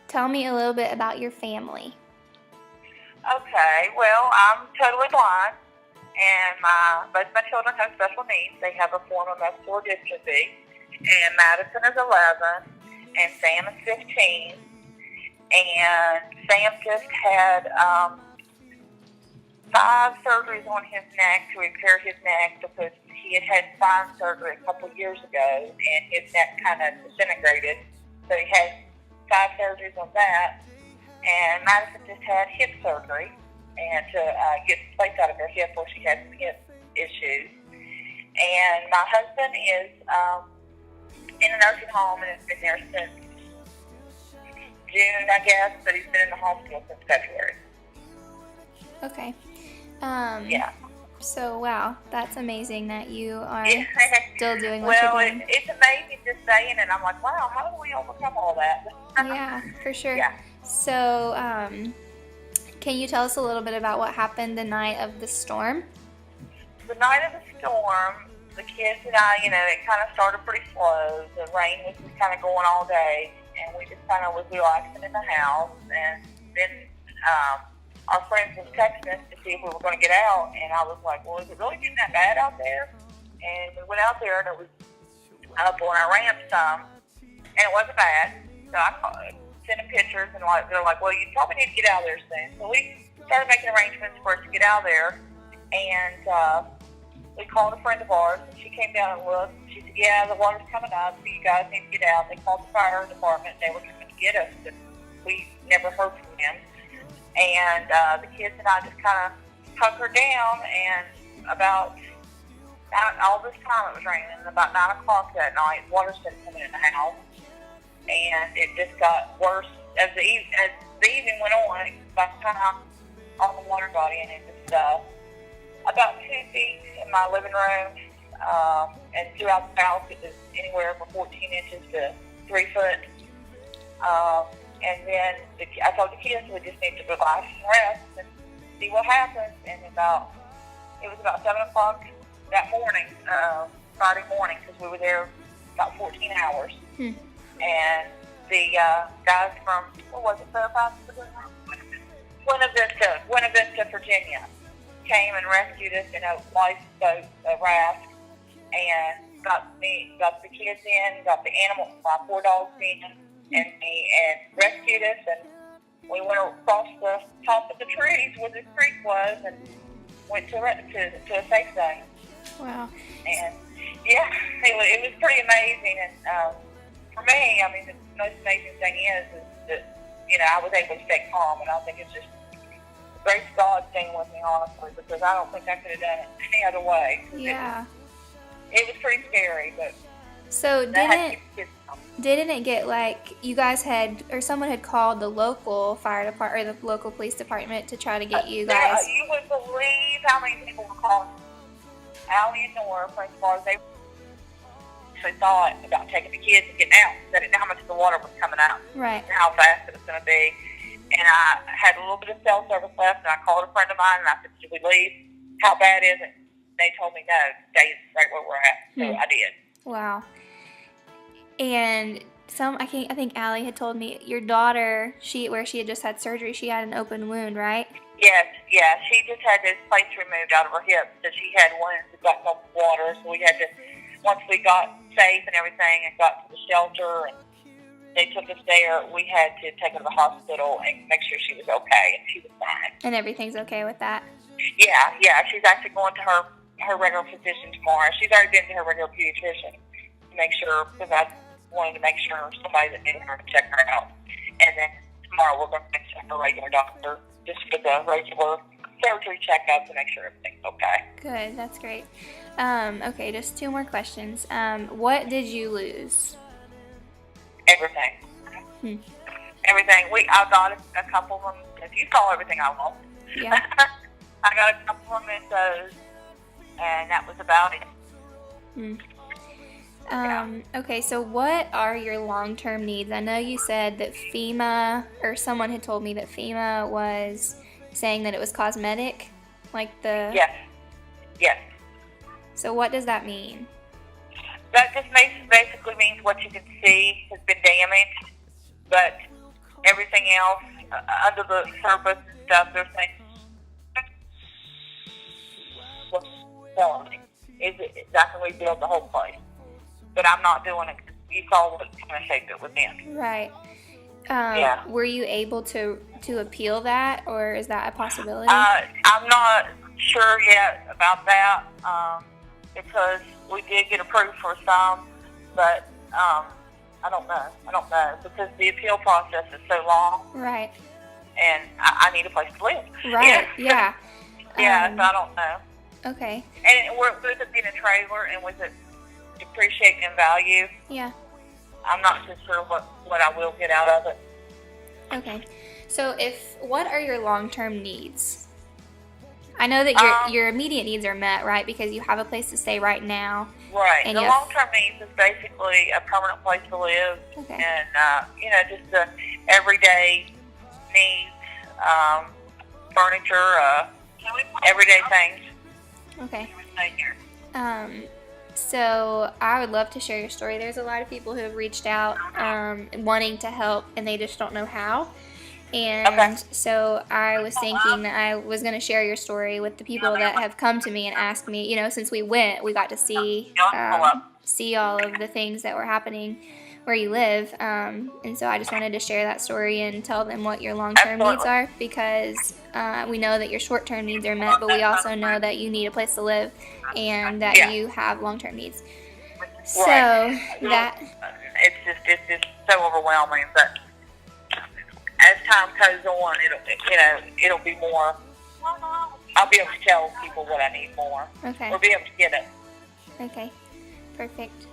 Tell me a little bit about your family. Okay, well, I'm totally blind, and both my children have special needs. They have a form of muscular dystrophy, and Madison is 11, and Sam is 15, and Sam just had 5 surgeries on his neck to repair his neck because he had spine surgery a couple of years ago, and his neck kind of disintegrated. So he had 5 surgeries on that. And Madison just had hip surgery and to get the place out of her hip where she had some hip issues. And my husband is in a nursing home and has been there since June, I guess, but he's been in the hospital since February. Okay. Yeah. So, wow, that's amazing that you are still doing what well, you're doing. It's amazing just saying it. I'm like, wow, how do we overcome all that? Yeah, for sure. Yeah. So, can you tell us a little bit about what happened the night of the storm? The night of the storm, the kids and I, it kind of started pretty slow. The rain was just kind of going all day, and we just kind of was relaxing in the house. And then our friends was texting us to see if we were going to get out, and I was like, well, is it really getting that bad out there? And we went out there, and it was up on our ramp some, and it wasn't bad. So I sent them pictures, and they're like, well, you probably need to get out of there soon. So we started making arrangements for us to get out of there, and we called a friend of ours, and she came down and looked. She said, yeah, the water's coming up, so you guys need to get out. They called the fire department, and they were coming to get us, but we never heard from them. And the kids and I just kind of hunkered down, and about all this time it was raining, and about 9 o'clock that night, water started coming in the house, and it just got worse as the evening went on. By the time all the water got in, and just about 2 feet in my living room, and throughout the house it was anywhere from 14 inches to 3 foot. And then I told the kids we just need to relax and rest and see what happens. And it was about 7 o'clock that morning, Friday morning, because we were there about 14 hours. And the guys from, Fairfax? Buena Vista, Virginia, came and rescued us in a lifeboat, a raft, and got the kids in, got the animals, my 4 dogs in, and rescued us, and we went across the top of the trees where the creek was and went to a safe zone. Wow. And yeah, it was pretty amazing. And for me, I mean, the most amazing thing is that I was able to stay calm, and I think it's just grace of God staying with me, honestly, because I don't think I could have done it any other way. Yeah. It was pretty scary, but so didn't it get like you guys had, or someone had called the local fire department or the local police department to try to get you guys? You would believe how many people were calling Allie and Nora, friends of ours. They actually thought about taking the kids and getting out. They didn't know how much the water was coming out, right? And how fast it was going to be. And I had a little bit of cell service left, and I called a friend of mine, and I said, should we leave? How bad is it? They told me no, stay right where we're at. So I did. Wow. And I think Allie had told me your daughter, where she had just had surgery, she had an open wound, right? Yes, yeah. She just had this plates removed out of her hip, so she had wounds that got no water. So we had to, once we got safe and everything and got to the shelter and they took us there, we had to take her to the hospital and make sure she was okay, and she was fine. And everything's okay with that? Yeah. She's actually going to her regular physician tomorrow. She's already been to her regular pediatrician to make sure, because I wanted to make sure somebody that knew her to check her out. And then tomorrow we're going to check her regular doctor just for the regular surgery checkup to make sure everything's okay. Good, that's great. Okay, just 2 more questions. What did you lose? Everything. Everything. I got a couple of them. If you saw everything I want. Yeah. I got a couple of mementos, and that was about it. Okay, so what are your long-term needs? I know you said that FEMA, or someone had told me that FEMA was saying that it was cosmetic, like the... Yes. So what does that mean? That just basically means what you can see has been damaged, but everything else under the surface and stuff. There's things is I can rebuild the whole place, but I'm not doing it. You saw what kind of shape it was in. Right. Yeah. Were you able to appeal that, or is that a possibility? I'm not sure yet about that because we did get approved for some, but I don't know. I don't know because the appeal process is so long. Right. And I need a place to live. Right. Yeah. Yeah. So I don't know. Okay. And with it being a trailer and with it depreciating in value, yeah, I'm not too sure what I will get out of it. Okay. So what are your long-term needs? I know that your immediate needs are met, right? Because you have a place to stay right now. Right. And the long-term needs is basically a permanent place to live. Okay. And, just the everyday needs, furniture, everyday things. Okay. So I would love to share your story. There's a lot of people who have reached out wanting to help, and they just don't know how. And so I was thinking that I was going to share your story with the people that have come to me and asked me, since we went, we got to see all of the things that were happening where you live. And so I just wanted to share that story and tell them what your long-term needs are, because we know that your short-term needs are met, but we also know that you need a place to live and that you have long-term needs. So that it's just so overwhelming. But as time goes on, it'll be more. I'll be able to tell people what I need more. Okay. Or be able to get it. Okay. Perfect.